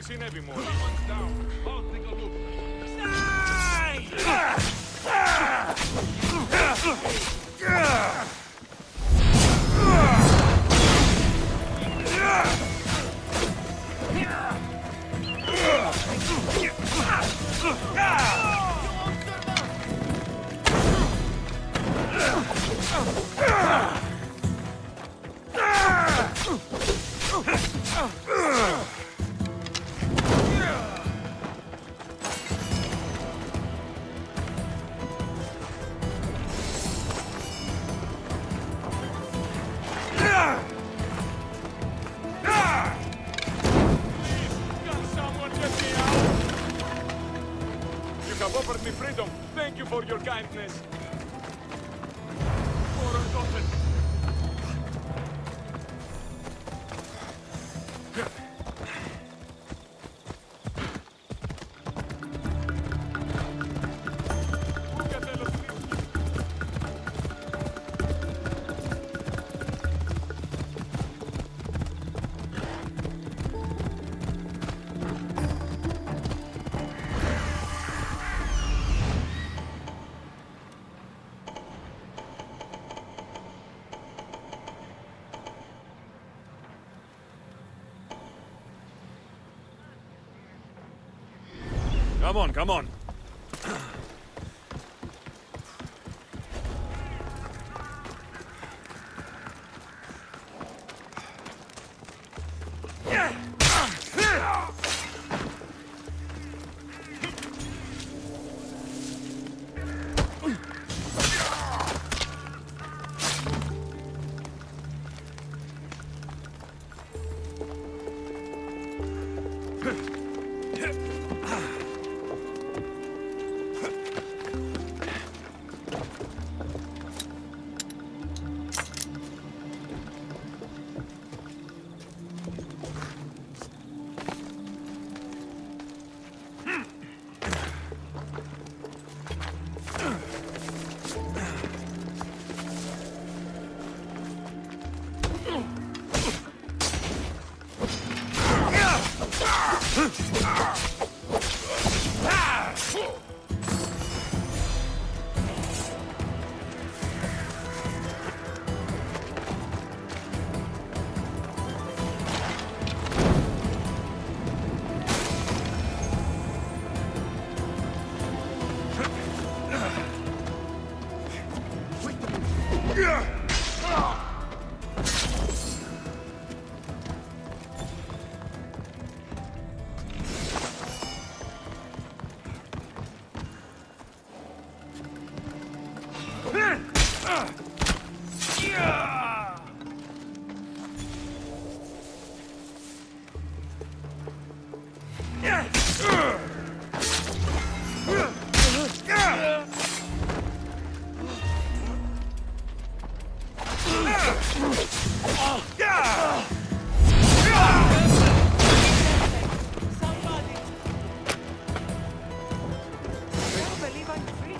Συνέβη μόλις. I'll take a look. have offered me freedom. Thank you for your kindness. Come on, come on. Somebody! I don't believe I'm free.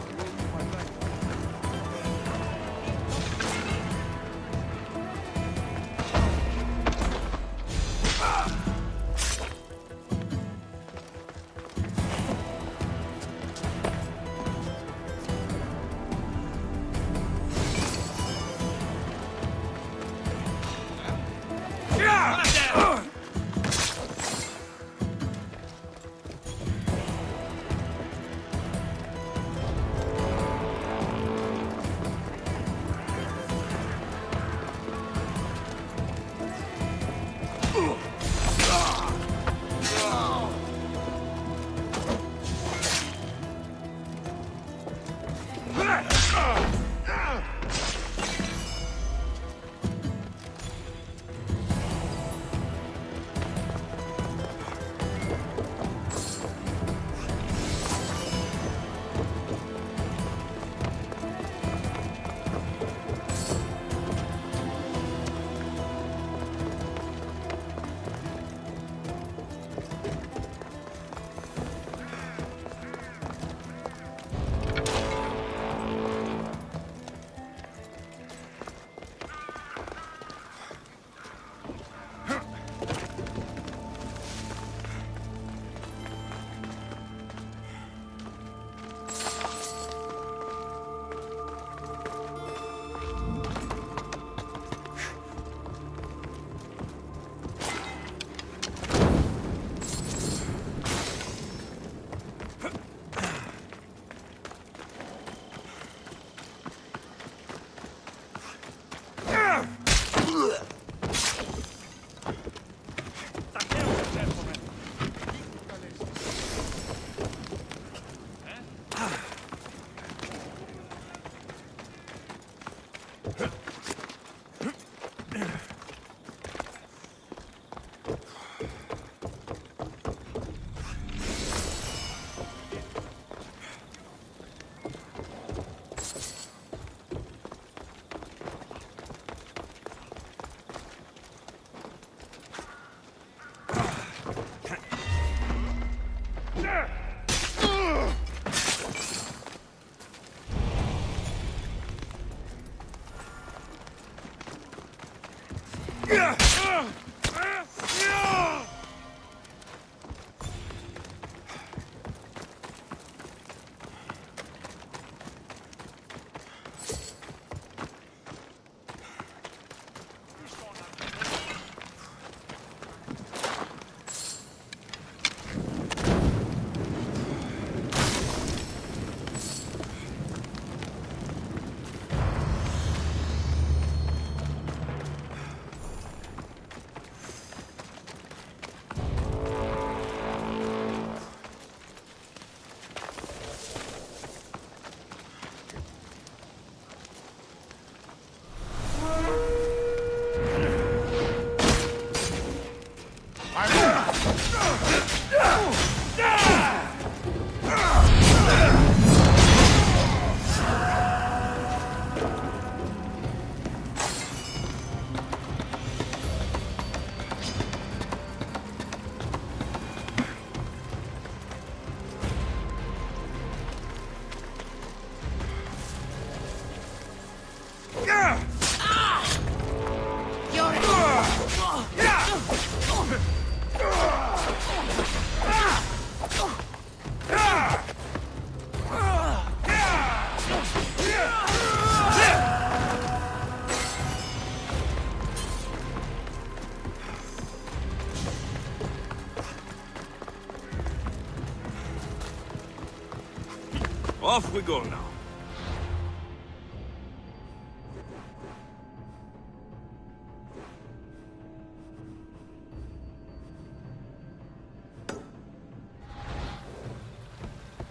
Off we go now.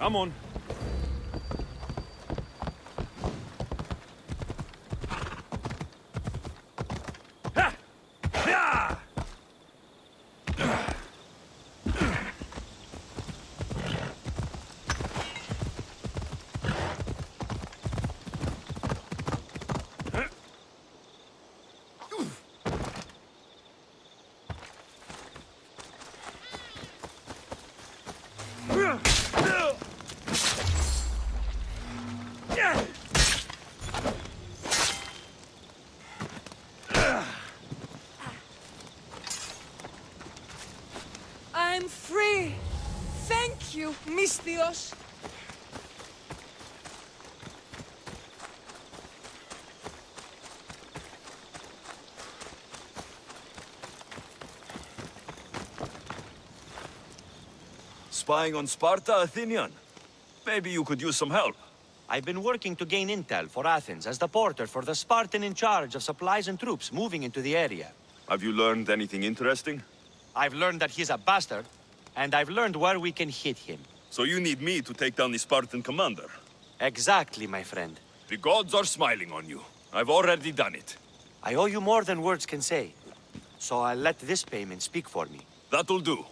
Come on. I'm free! Thank you, Mystios! Spying on Sparta, Athenian? Maybe you could use some help. I've been working to gain intel for Athens as the porter for the Spartan in charge of supplies and troops moving into the area. Have you learned anything interesting? I've learned that he's a bastard, and I've learned where we can hit him. So you need me to take down the Spartan commander? Exactly, my friend. The gods are smiling on you. I've already done it. I owe you more than words can say, so I'll let this payment speak for me. That'll do.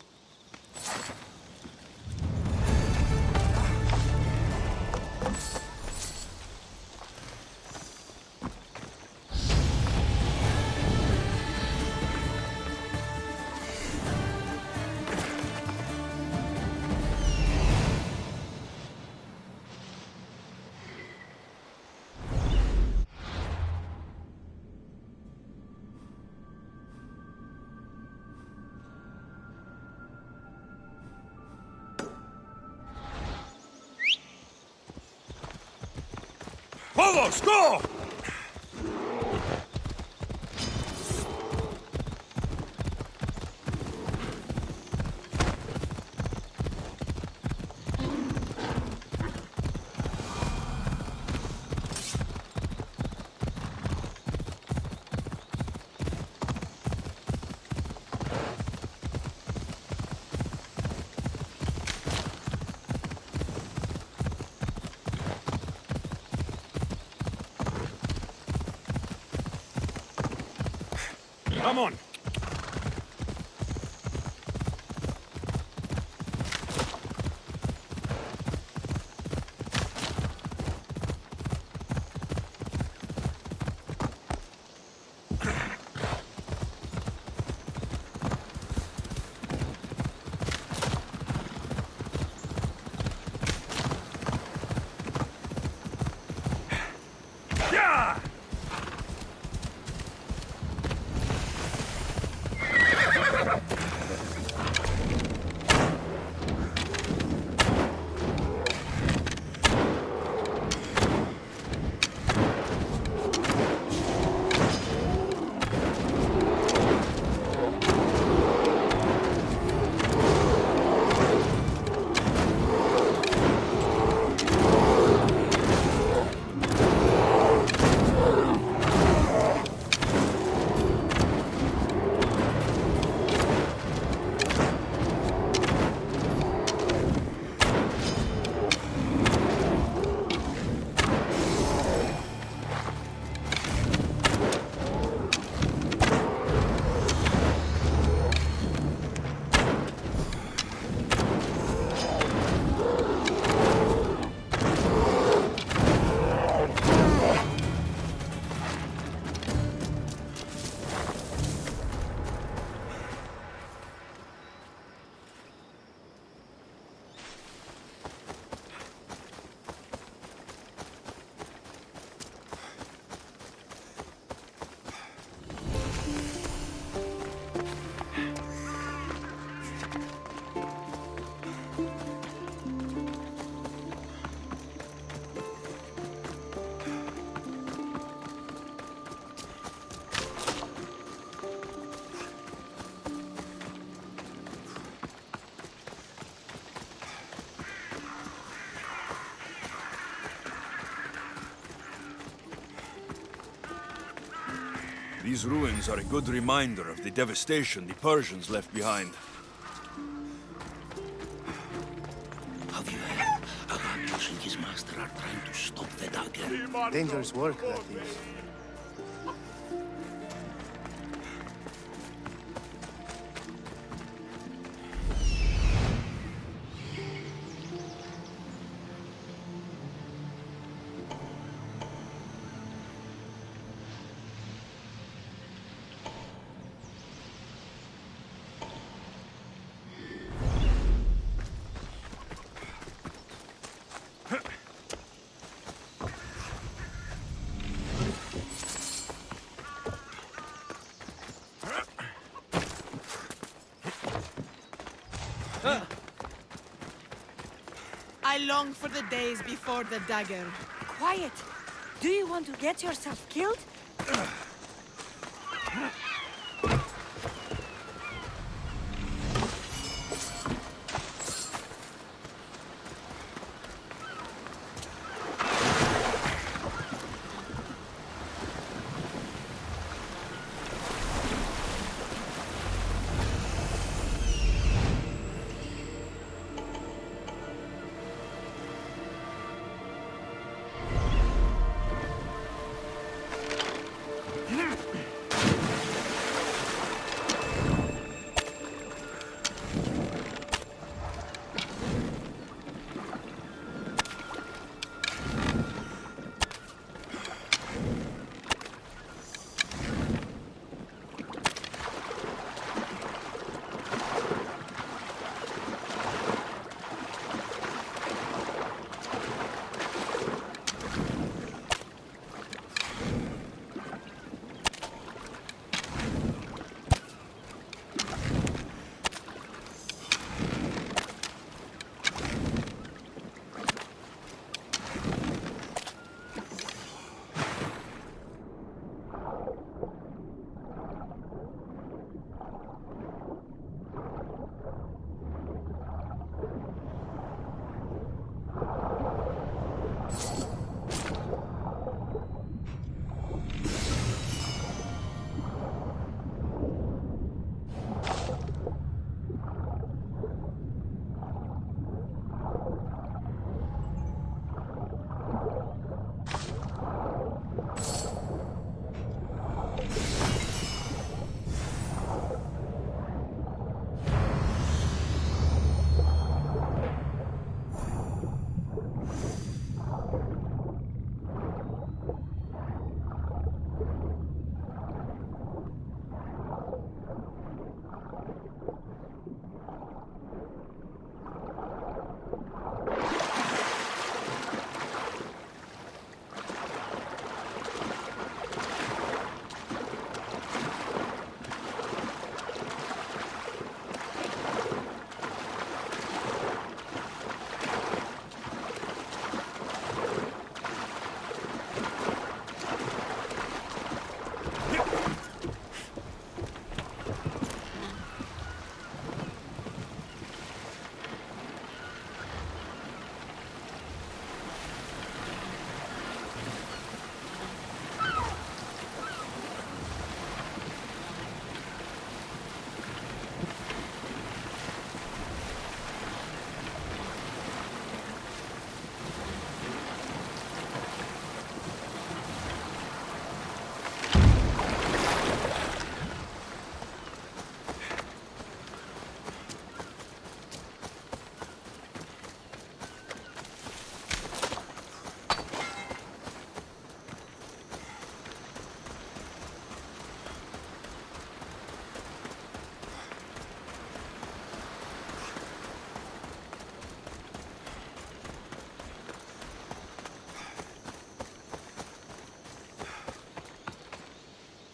Vamos, go! Come on. These ruins are a good reminder of the devastation the Persians left behind. Have you heard? Agapius and his master are trying to stop the dagger. Dangerous work, that is. I long for the days before the dagger. Quiet. Do you want to get yourself killed?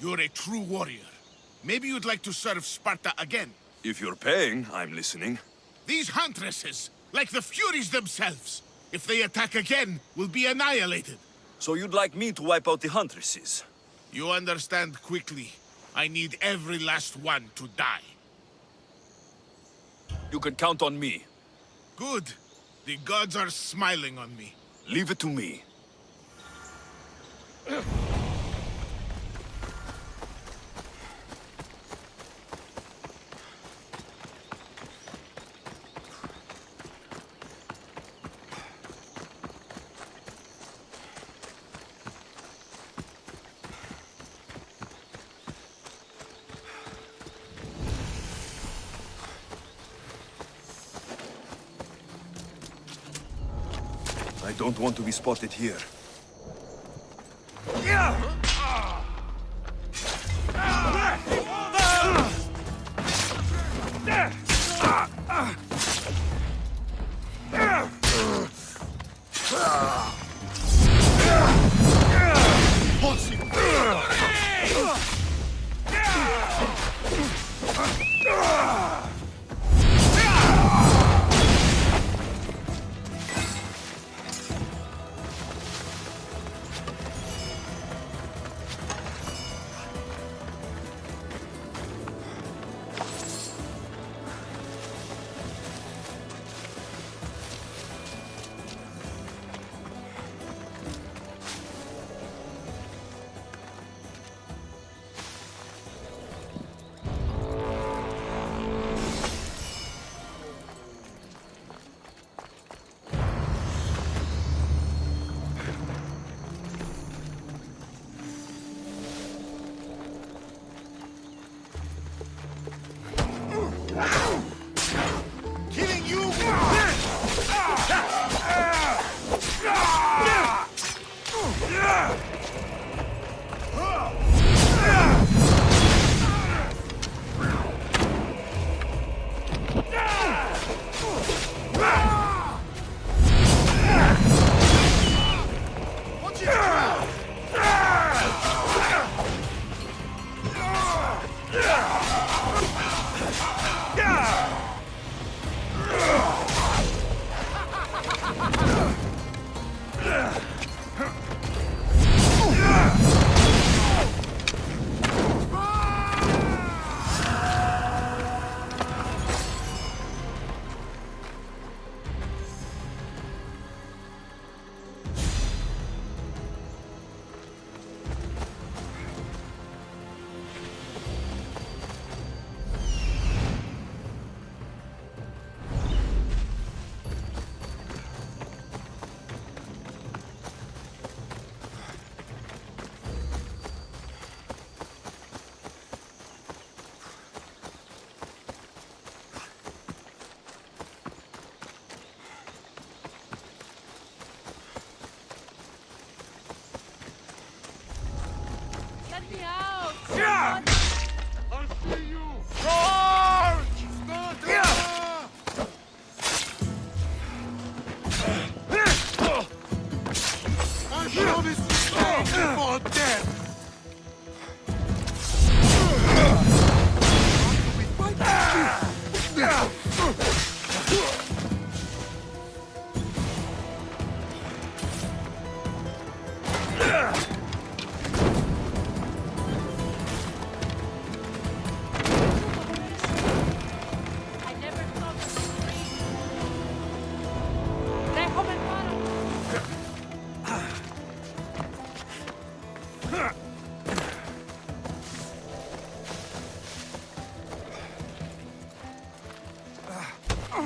You're a true warrior. Maybe you'd like to serve Sparta again. If you're paying, I'm listening. These huntresses, like the Furies themselves, if they attack again, will be annihilated. So you'd like me to wipe out the huntresses? You understand quickly. I need every last one to die. You can count on me. Good. The gods are smiling on me. Leave it to me. I don't want to be spotted here. Hey,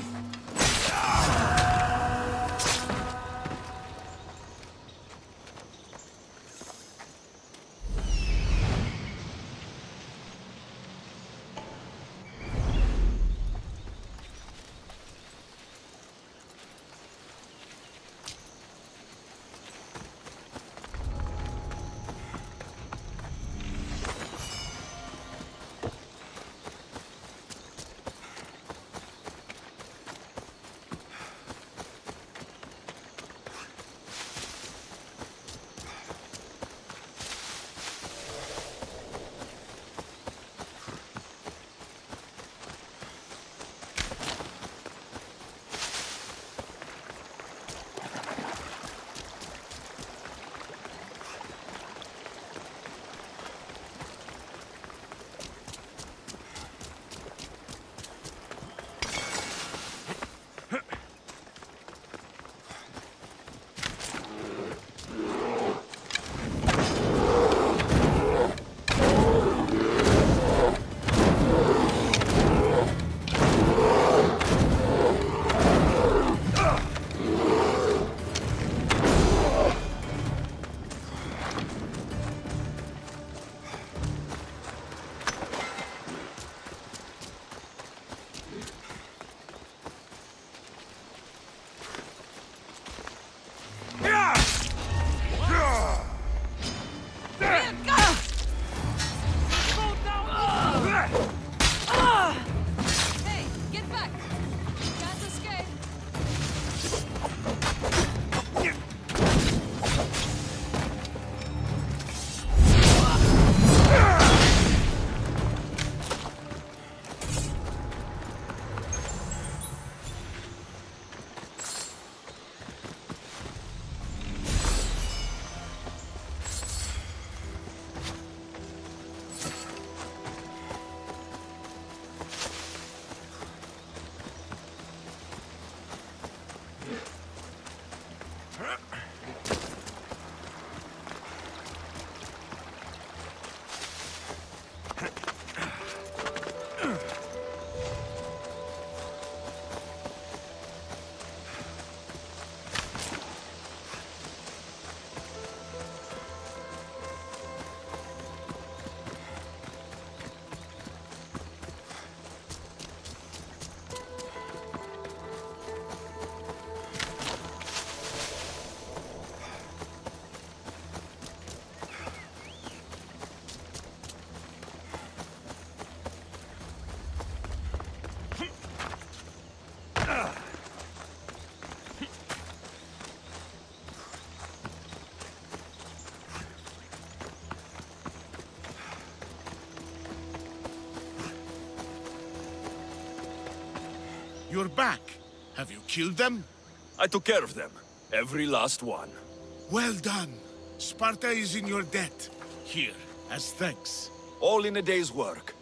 get back! Can't escape! You're back. Have you killed them? I took care of them. Every last one. Well done. Sparta is in your debt. Here, as thanks. All in a day's work.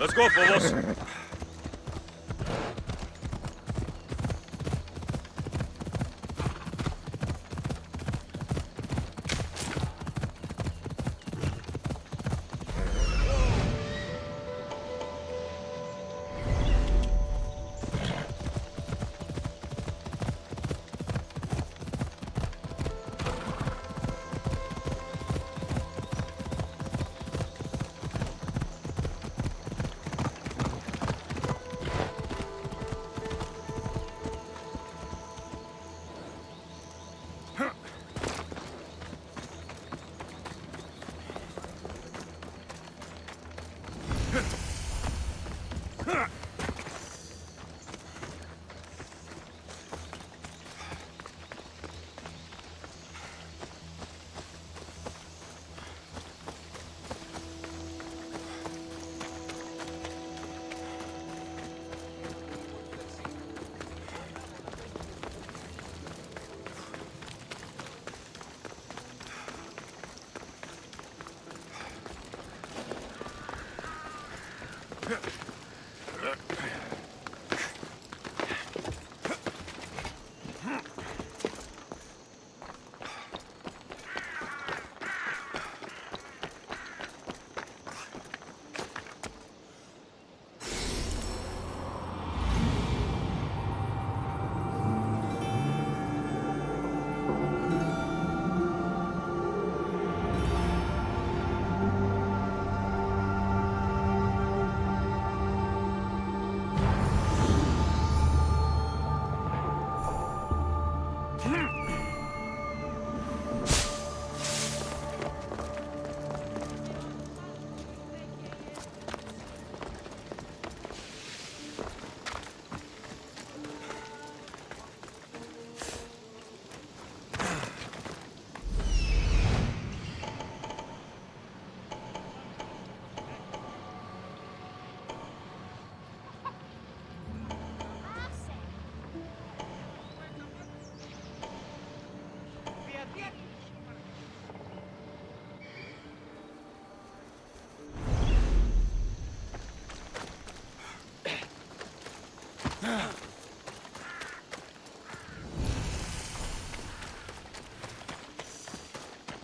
Let's go, Phobos.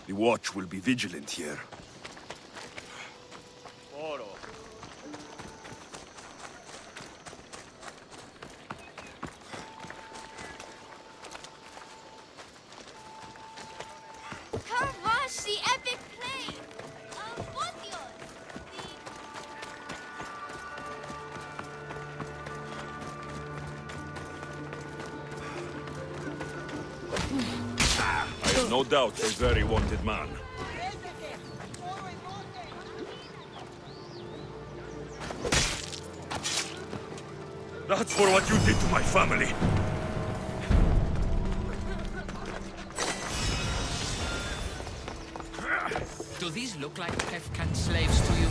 The watch will be vigilant here. Carvash, the epic play of Pontius. I have no doubt a very wanted man. That's for what you did to my family. Do these look like Kefkan slaves to you?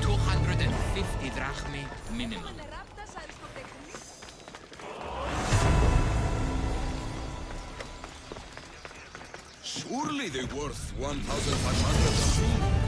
250 drachmi minimum. Surely they're worth 1,500 soon.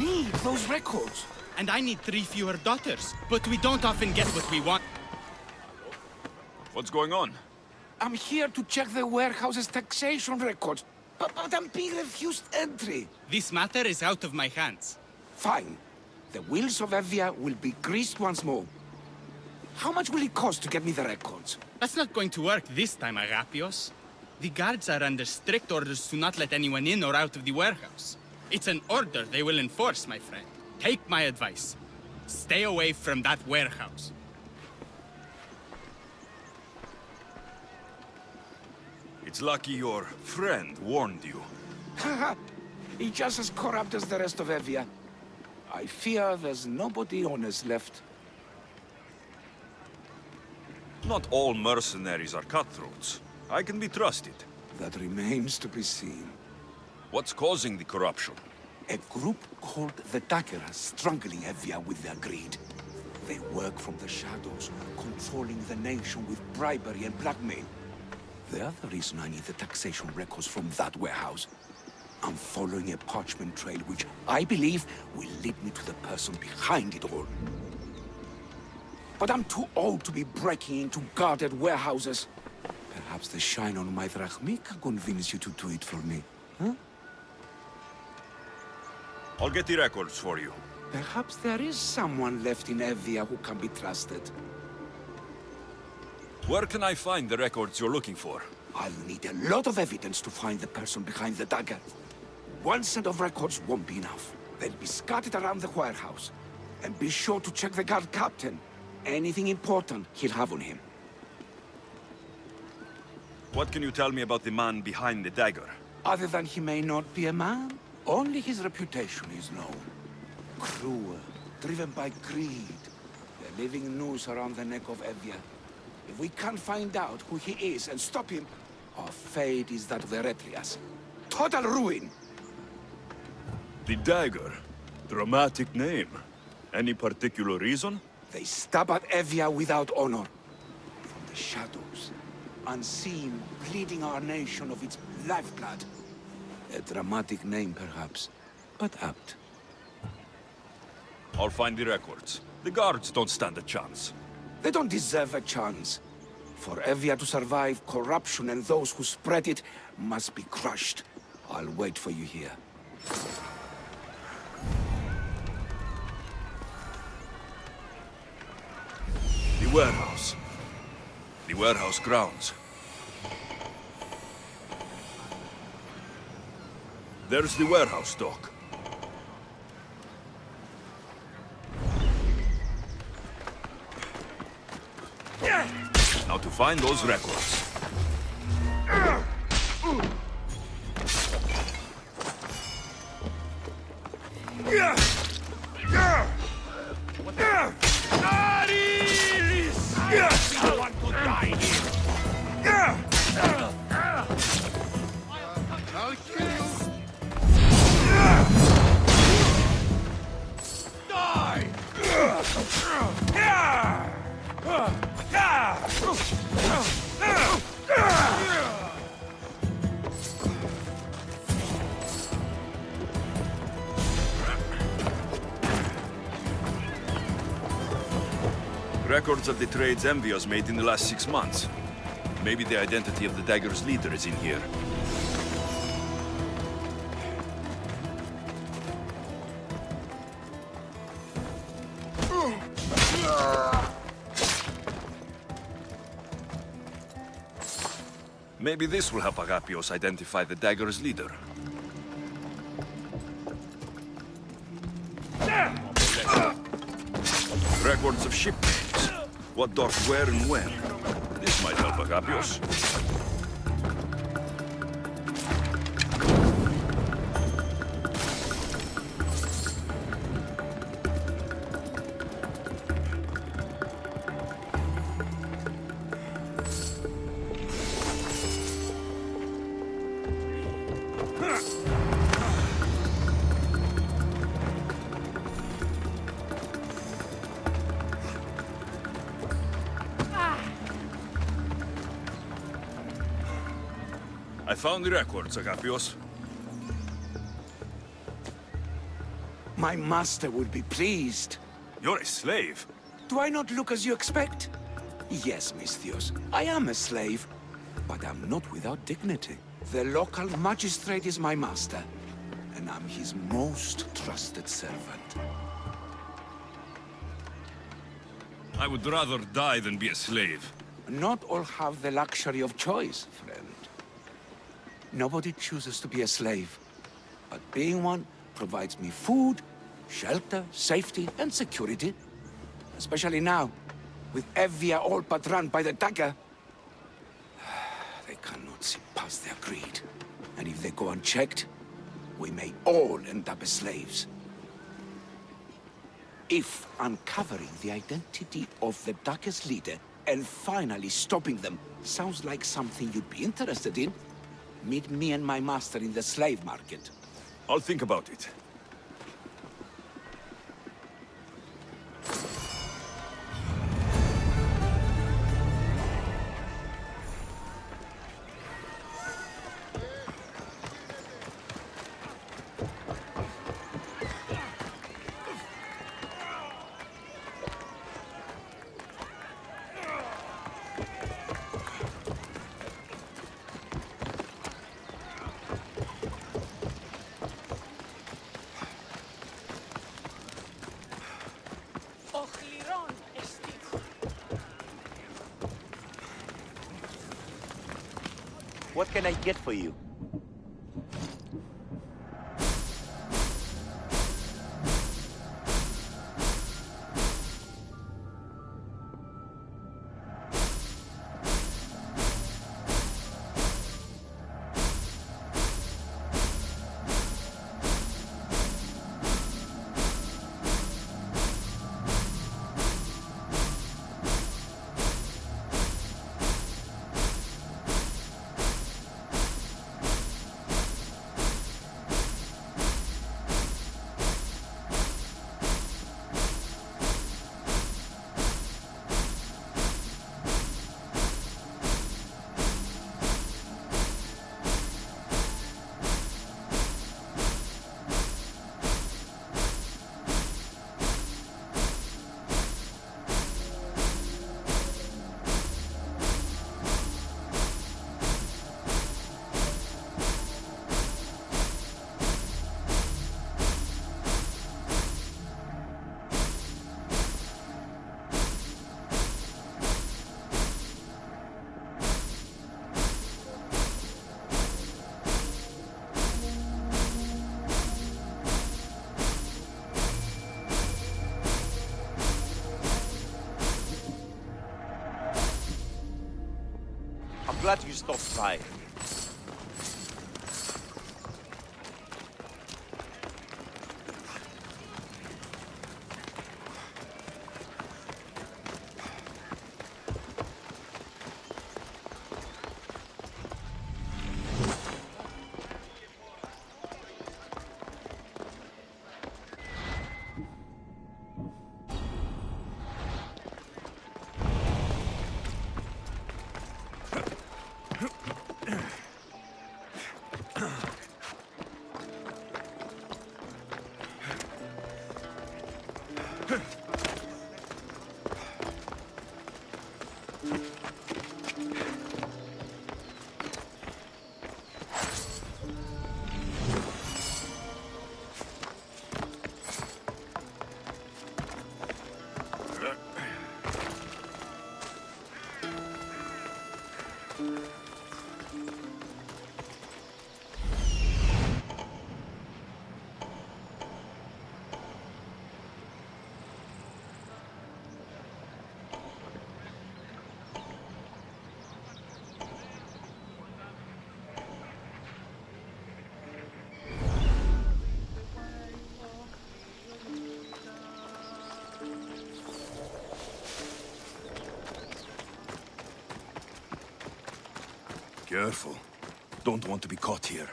need those records. And I need 3 fewer daughters. But we don't often get what we want. What's going on? I'm here to check the warehouse's taxation records, but I'm being refused entry. This matter is out of my hands. Fine. The wheels of Evia will be greased once more. How much will it cost to get me the records? That's not going to work this time, Agapios. The guards are under strict orders to not let anyone in or out of the warehouse. It's an order they will enforce, my friend. Take my advice. Stay away from that warehouse. It's lucky your friend warned you. Haha! He's just as corrupt as the rest of Evia. I fear there's nobody honest left. Not all mercenaries are cutthroats. I can be trusted. That remains to be seen. What's causing the corruption? A group called the Daggers strangling Evia with their greed. They work from the shadows, controlling the nation with bribery and blackmail. They're the reason I need the taxation records from that warehouse. I'm following a parchment trail which I believe will lead me to the person behind it all. But I'm too old to be breaking into guarded warehouses. Perhaps the shine on my drachmi can convince you to do it for me, huh? I'll get the records for you. Perhaps there is someone left in Evia who can be trusted. Where can I find the records you're looking for? I'll need a lot of evidence to find the person behind the dagger. One set of records won't be enough. They'll be scattered around the warehouse. And be sure to check the guard captain. Anything important he'll have on him. What can you tell me about the man behind the dagger? Other than he may not be a man, only his reputation is known. Cruel, driven by greed. The living noose around the neck of Evia. If we can't find out who he is and stop him, our fate is that of the Retrias. Total ruin! The dagger? Dramatic name. Any particular reason? They stab at Evia without honor. From the shadows, unseen, bleeding our nation of its lifeblood. A dramatic name, perhaps, but apt. I'll find the records. The guards don't stand a chance. They don't deserve a chance. For Evia to survive, corruption and those who spread it must be crushed. I'll wait for you here. The warehouse. The warehouse grounds. There's the warehouse dock. Now to find those records. Records of the trades Envios made in the last 6 months. Maybe the identity of the dagger's leader is in here. Maybe this will help Agapios identify the dagger's leader. Records of ship names. What docked where and when. This might help Agapios. I found the records, Agapios. My master will be pleased. You're a slave. Do I not look as you expect? Yes, Misthios, I am a slave, but I'm not without dignity. The local magistrate is my master, and I'm his most trusted servant. I would rather die than be a slave. Not all have the luxury of choice, friend. Nobody chooses to be a slave, but being one provides me food, shelter, safety, and security. Especially now, with Evia all but run by the dagger. They cannot see past their greed. And if they go unchecked, we may all end up as slaves. If uncovering the identity of the Dagger's leader and finally stopping them sounds like something you'd be interested in, meet me and my master in the slave market. I'll think about it. What can I get for you? I'm glad you stopped by. Careful. Don't want to be caught here.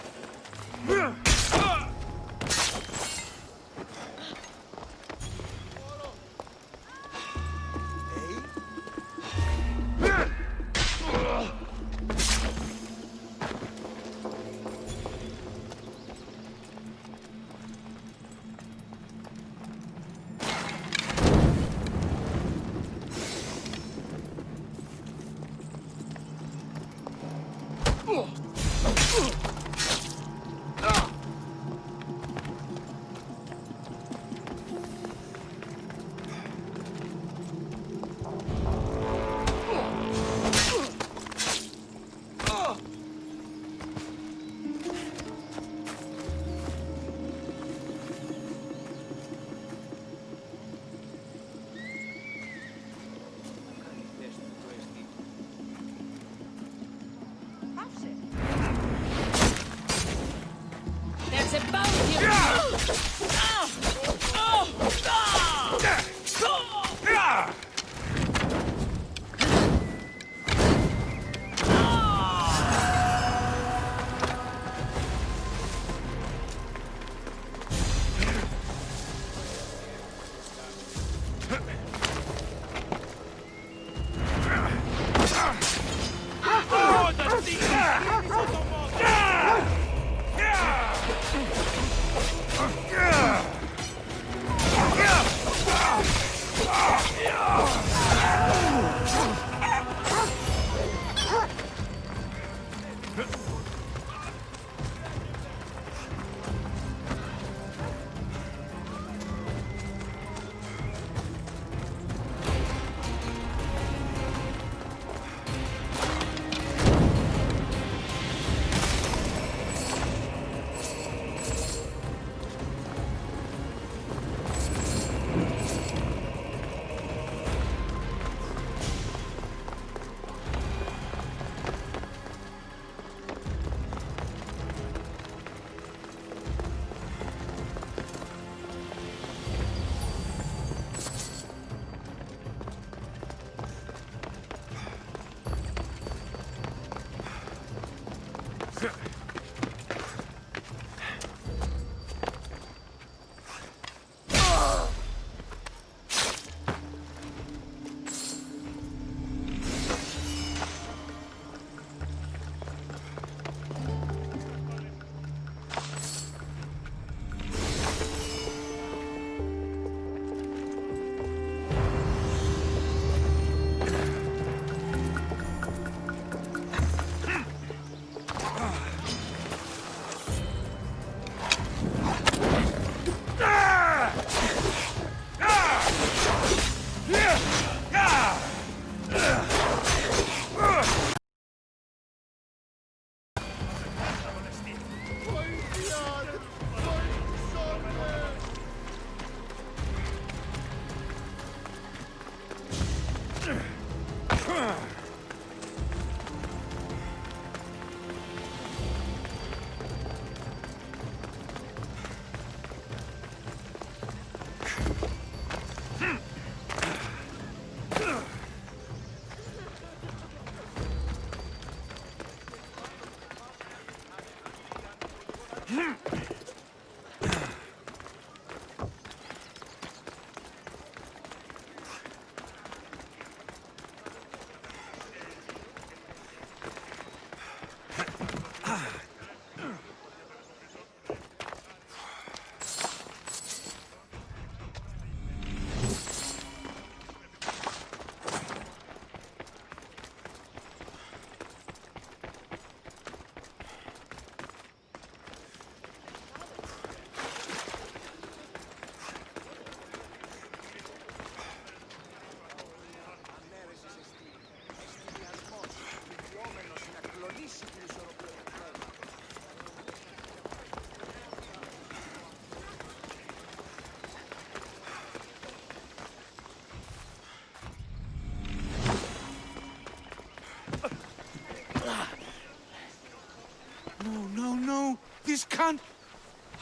can't...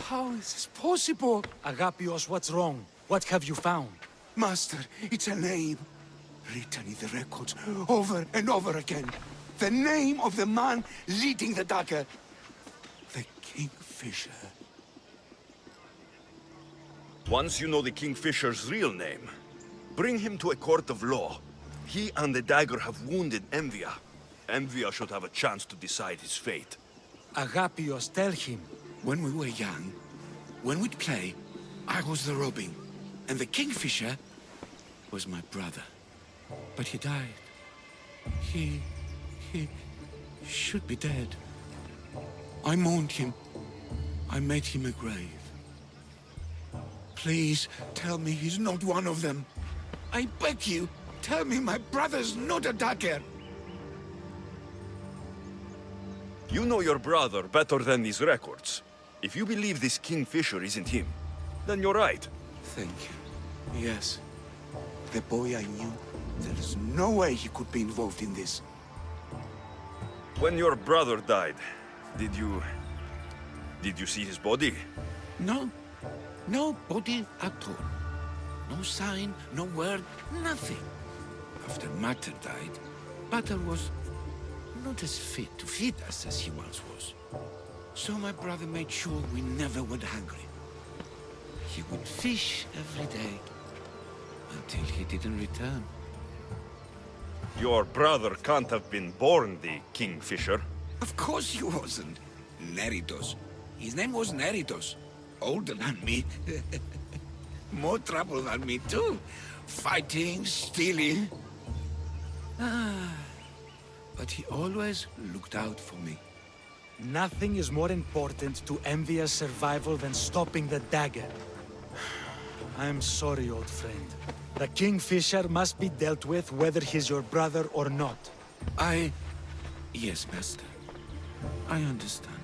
How is this possible? Agapios, what's wrong? What have you found? Master, it's a name. Written in the records over and over again. The name of the man leading the dagger. The Kingfisher. Once you know the Kingfisher's real name, bring him to a court of law. He and the dagger have wounded Envia. Envia should have a chance to decide his fate. Agapios, tell him. When we were young, when we'd play, I was the robin, and the Kingfisher was my brother. But he died. He should be dead. I mourned him. I made him a grave. Please, tell me he's not one of them. I beg you, tell me my brother's not a dagger. You know your brother better than these records. If you believe this Kingfisher isn't him, then you're right. Thank you. Yes. The boy I knew, there is no way he could be involved in this. When your brother died, did you see his body? No. No body at all. No sign, no word, nothing. After Mater died, Mater was not as fit to feed us as he once was. So my brother made sure we never went hungry. He would fish every day, until he didn't return. Your brother can't have been born the Kingfisher. Of course he wasn't. Neritos. His name was Neritos. Older than me. More trouble than me too. Fighting, stealing. But he always looked out for me. Nothing is more important to Envia's survival than stopping the dagger. I'm sorry, old friend. The Kingfisher must be dealt with whether he's your brother or not. Yes, Master. I understand.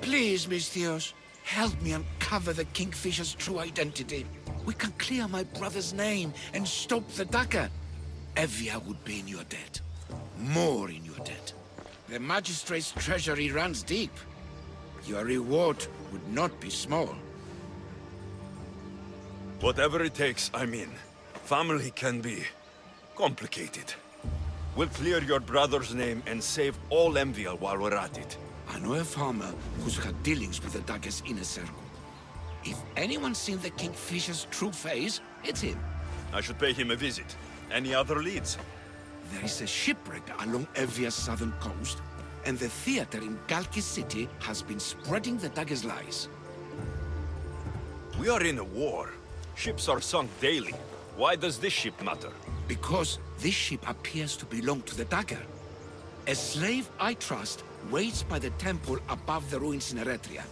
Please, Misthios, help me uncover the Kingfisher's true identity. We can clear my brother's name and stop the dagger. Evia would be in your debt. More in your debt. The Magistrate's treasury runs deep. Your reward would not be small. Whatever it takes, I'm in. Family can be complicated. We'll clear your brother's name and save all Envia while we're at it. I know a farmer who's had dealings with the dagger's inner circle. If anyone's seen the Kingfisher's true face, it's him. I should pay him a visit. Any other leads? There is a shipwreck along Evia's southern coast, and the theater in Galki City has been spreading the dagger's lies. We are in a war. Ships are sunk daily. Why does this ship matter? Because this ship appears to belong to the dagger. A slave I trust waits by the temple above the ruins in Eretria.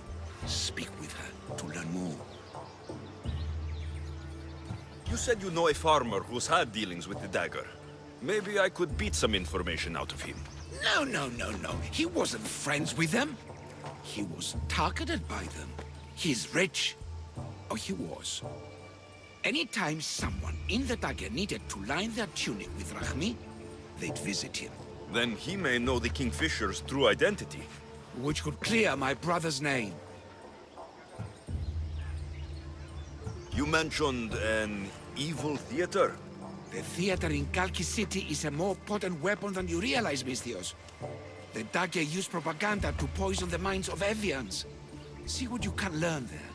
Speak with her to learn more. You said you know a farmer who's had dealings with the dagger. Maybe I could beat some information out of him. No. He wasn't friends with them. He was targeted by them. He's rich. Oh, he was. Anytime someone in the dagger needed to line their tunic with Rahmi, they'd visit him. Then he may know the Kingfisher's true identity. Which could clear my brother's name. You mentioned an evil theater? The theater in Kalki City is a more potent weapon than you realize, Misthios. The dagger used propaganda to poison the minds of Evians. See what you can learn there.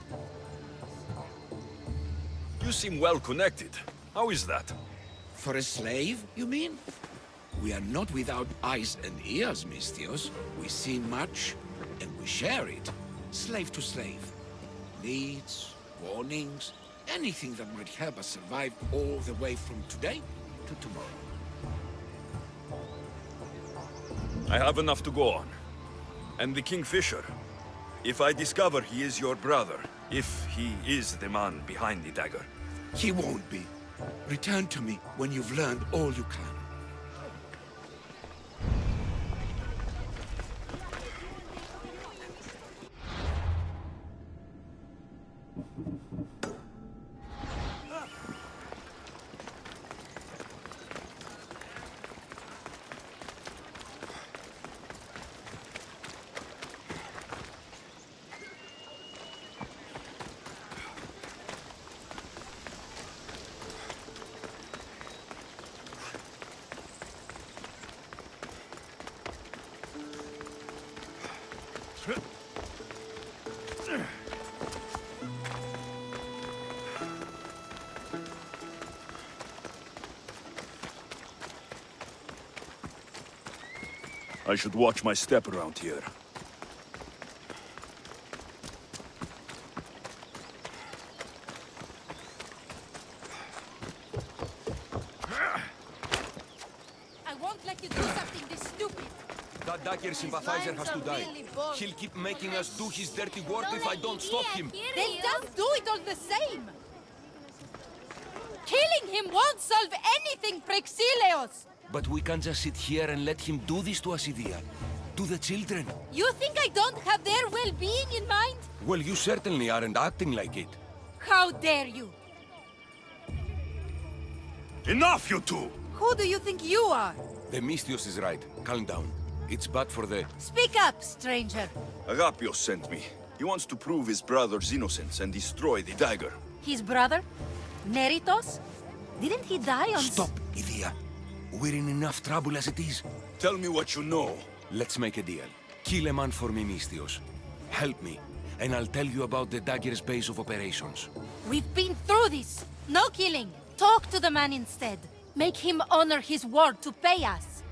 You seem well connected. How is that? For a slave, you mean? We are not without eyes and ears, Misthios. We see much, and we share it. Slave to slave. Needs, warnings, anything that might help us survive all the way from today to tomorrow. I have enough to go on. And the Kingfisher. If I discover he is your brother, if he is the man behind the dagger. He won't be. Return to me when you've learned all you can. I should watch my step around here. I won't let you do something this stupid. That Dagger sympathizer has to die. He'll keep making us do his dirty work if I don't stop him. Then just do it all the same. Killing him won't solve anything, Prexileos. But we can't just sit here and let him do this to us, Idia. To the children. You think I don't have their well-being in mind? Well, you certainly aren't acting like it. How dare you? Enough, you two! Who do you think you are? The Mystios is right. Calm down. It's bad for the... Speak up, stranger. Agapios sent me. He wants to prove his brother's innocence and destroy the dagger. His brother? Neritos? Didn't he die on... Stop, Idia. We're in enough trouble as it is. Tell me what you know. Let's make a deal. Kill a man for me, Mystios. Help me, and I'll tell you about the dagger's base of operations. We've been through this. No killing. Talk to the man instead. Make him honor his word to pay us.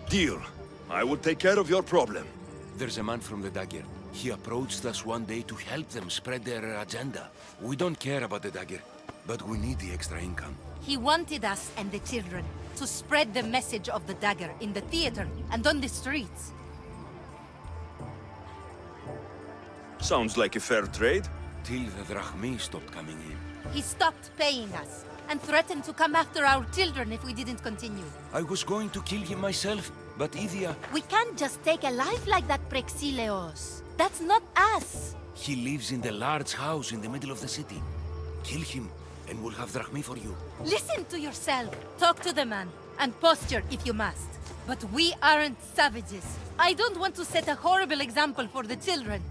Deal. I will take care of your problem. There's a man from the dagger. He approached us one day to help them spread their agenda. We don't care about the dagger, but we need the extra income. He wanted us and the children to spread the message of the dagger in the theater and on the streets. Sounds like a fair trade. Till the drachmi stopped coming in. He stopped paying us and threatened to come after our children if we didn't continue. I was going to kill him myself, but Idia... We can't just take a life like that, Prexileos. That's not us. He lives in the large house in the middle of the city. Kill him, and we'll have drachmi for you. Listen to yourself. Talk to the man, and posture if you must. But we aren't savages. I don't want to set a horrible example for the children.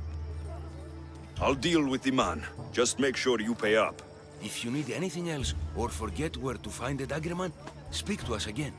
I'll deal with the man. Just make sure you pay up. If you need anything else, or forget where to find the daggerman, speak to us again.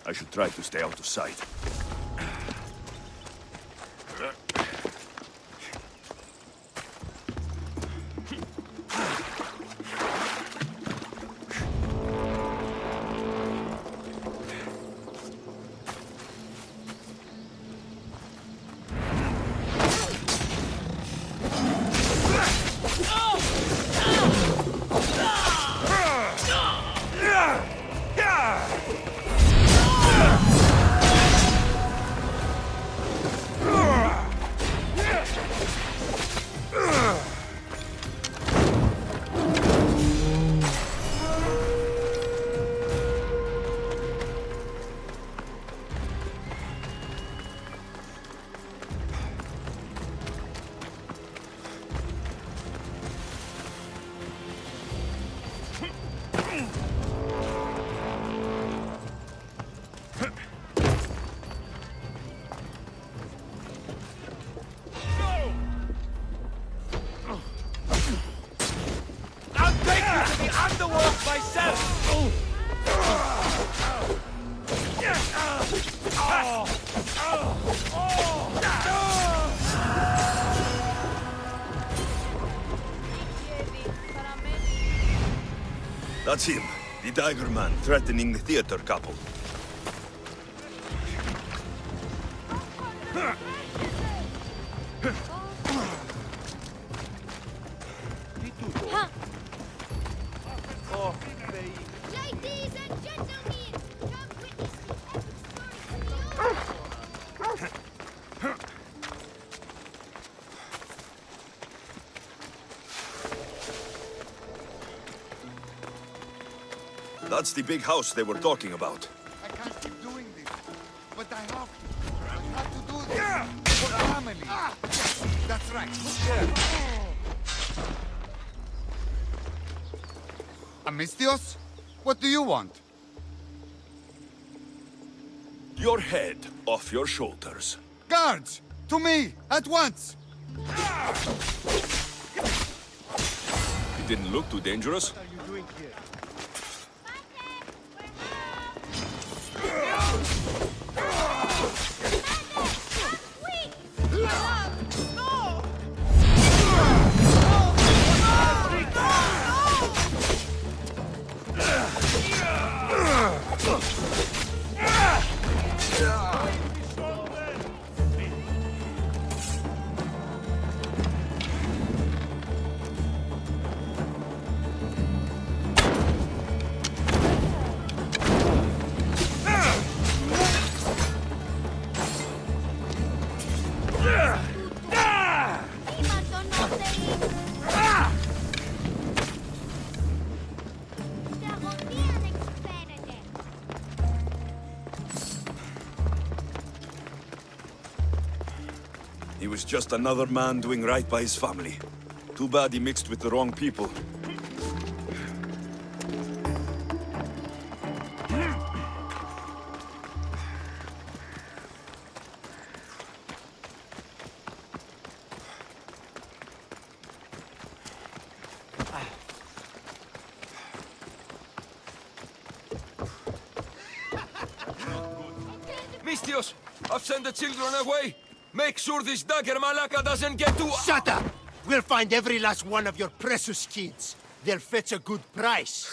I should try to stay out of sight. That's him, the dagger man threatening the theater couple. Ladies and gentlemen, come witness the epic story. That's the big house they were talking about. I can't keep doing this, but I have to. I have to do this for family. That's right. Amistios, what do you want? Your head off your shoulders. Guards, to me, at once! didn't look too dangerous. He was just another man doing right by his family. Too bad he mixed with the wrong people. Mistios, I've sent the children away. Make sure this dagger Malaka doesn't get to— Shut up! We'll find every last one of your precious kids. They'll fetch a good price.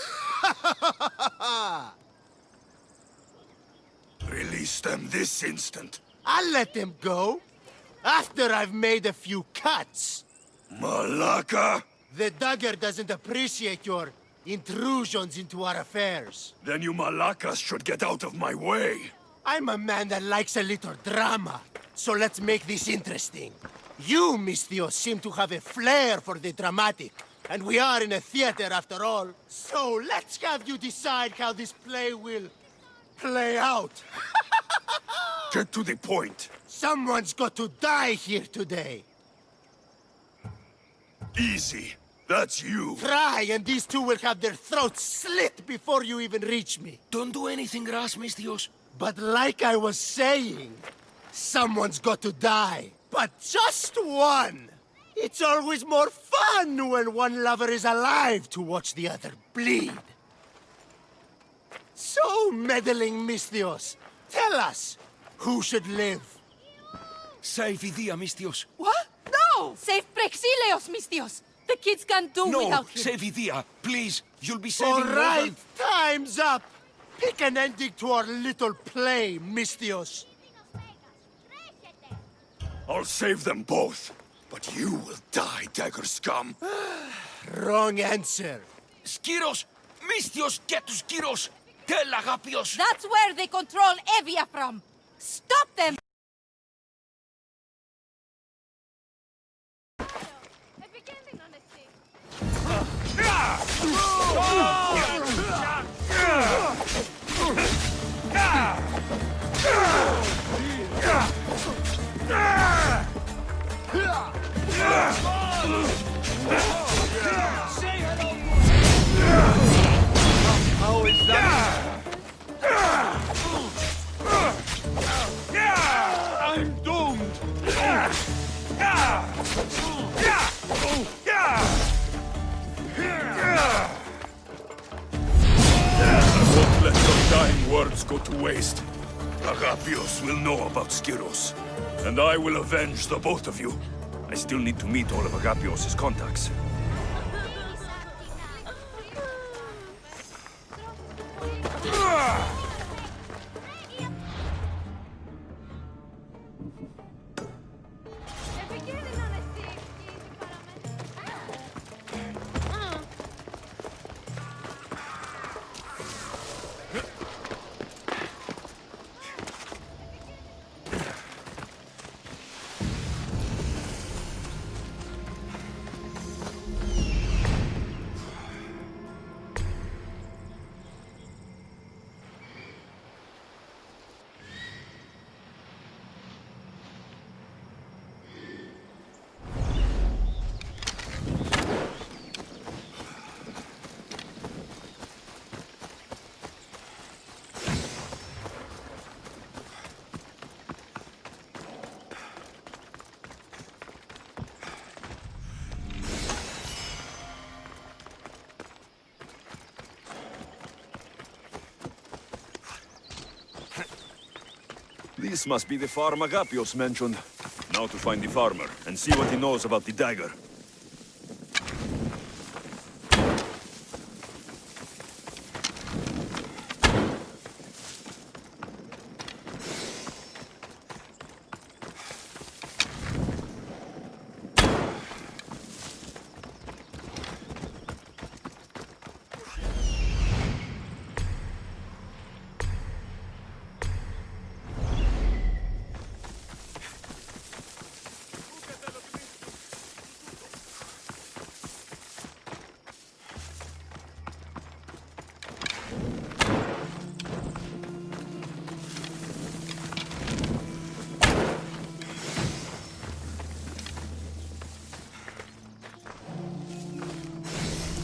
Release them this instant. I'll let them go. After I've made a few cuts. Malaka! The dagger doesn't appreciate your intrusions into our affairs. Then you Malakas should get out of my way. I'm a man that likes a little drama. So let's make this interesting. You, Misthios, seem to have a flair for the dramatic. And we are in a theater after all. So let's have you decide how this play will play out. Get to the point. Someone's got to die here today. Easy. That's you. Try, and these two will have their throats slit before you even reach me. Don't do anything rash, Mistios. But like I was saying, someone's got to die. But just one! It's always more fun when one lover is alive to watch the other bleed. So, meddling Misthios, tell us, who should live? Save Idia, Mistios. What? No! Save Prexileos, Mistios! The kids can't do No, without him. save Idia, please. You'll be saving All more right, than— time's up. Pick an ending to our little play, Misthios. I'll save them both. But you will die, dagger scum. Wrong answer. Skiros! Mistios, get to Skiros! Tell Agapios! That's where they control Evia from! Stop them! How is that? I'm doomed! I won't let your dying words go to waste. Agapios will know about Skiros, and I will avenge the both of you. I still need to meet all of Agapios' contacts. This must be the farm Agapios mentioned. Now to find the farmer, and see what he knows about the dagger.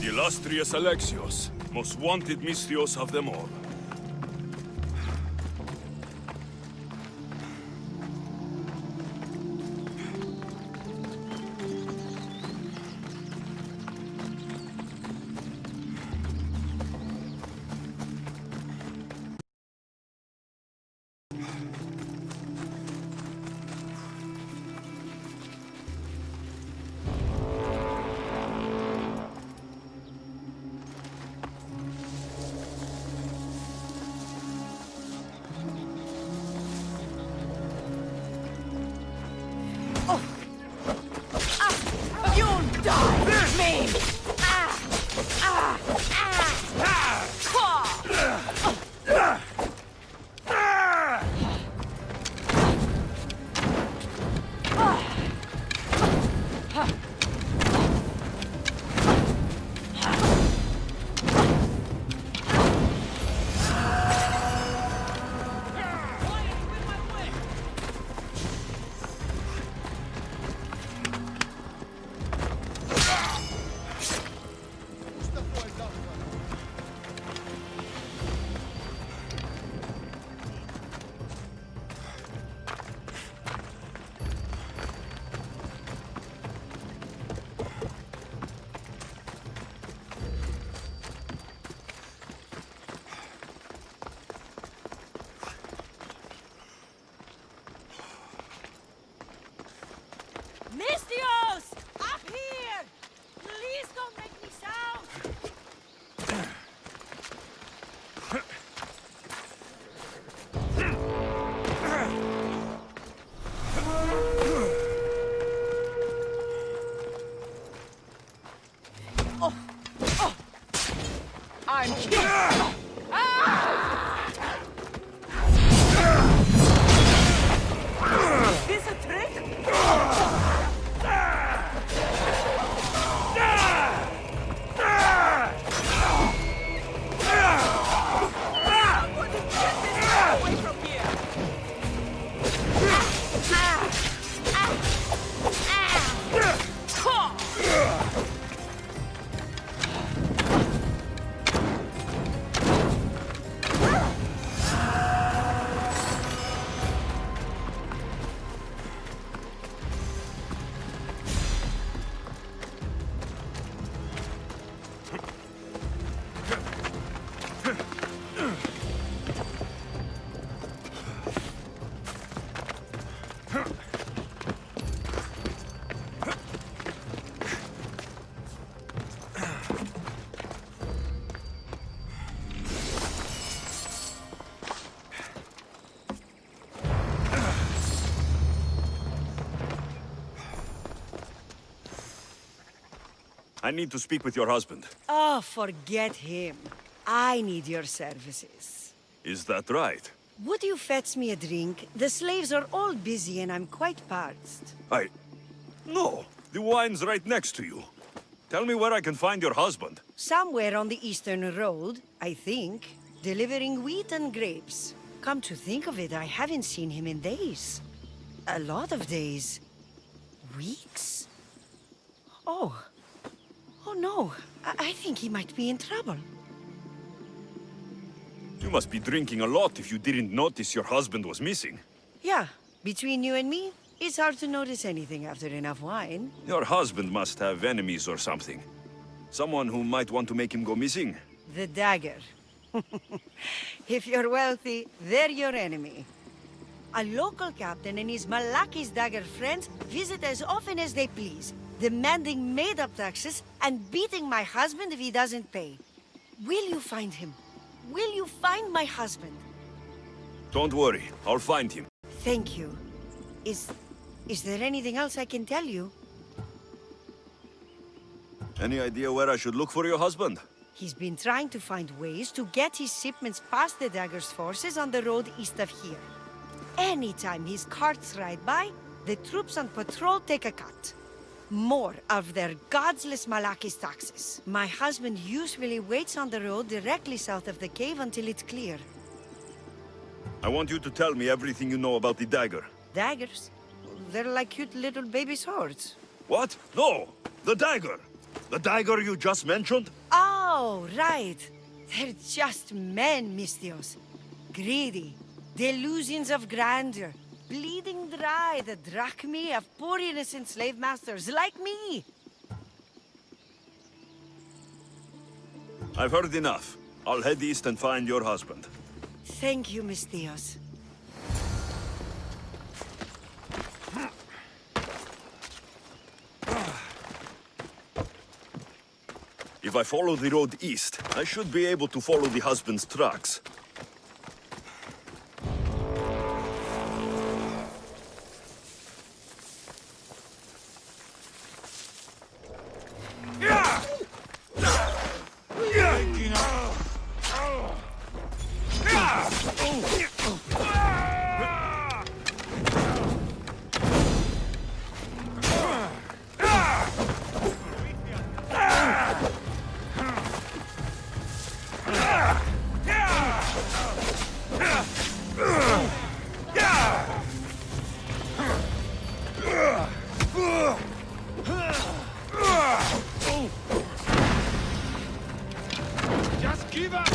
The illustrious Alexios, most wanted Misthios of them all. Misthios! Up here! Please don't make me sound! I'm here! Is this a trick? I need to speak with your husband. Oh, forget him. I need your services. Is that right? Would you fetch me a drink? The slaves are all busy and I'm quite parched. No, the wine's right next to you. Tell me where I can find your husband. Somewhere on the Eastern Road, I think. Delivering wheat and grapes. Come to think of it, I haven't seen him in days. A lot of days. Weeks? Oh. Oh no, I think he might be in trouble. You must be drinking a lot if you didn't notice your husband was missing. Yeah, between you and me, it's hard to notice anything after enough wine. Your husband must have enemies or something. Someone who might want to make him go missing. The dagger. If you're wealthy, they're your enemy. A local captain and his Malaki's dagger friends visit as often as they please, demanding made-up taxes and beating my husband if he doesn't pay. Will you find him? Will you find my husband? Don't worry, I'll find him. Thank you. Is there anything else I can tell you? Any idea where I should look for your husband? He's been trying to find ways to get his shipments past the Dagger's forces on the road east of here. Anytime his carts ride by, the troops on patrol take a cut. More of their godless Malaki's taxes. My husband usually waits on the road directly south of the cave until it's clear. I want you to tell me everything you know about the dagger. Daggers? They're like cute little baby swords. What? No! The dagger! The dagger you just mentioned? Oh, right. They're just men, Mistios. Greedy. Delusions of grandeur. Bleeding dry the drachmae of poor innocent slave masters like me. I've heard enough. I'll head east and find your husband. Thank you, Mistios. If I follow the road east, I should be able to follow the husband's tracks. Just give up!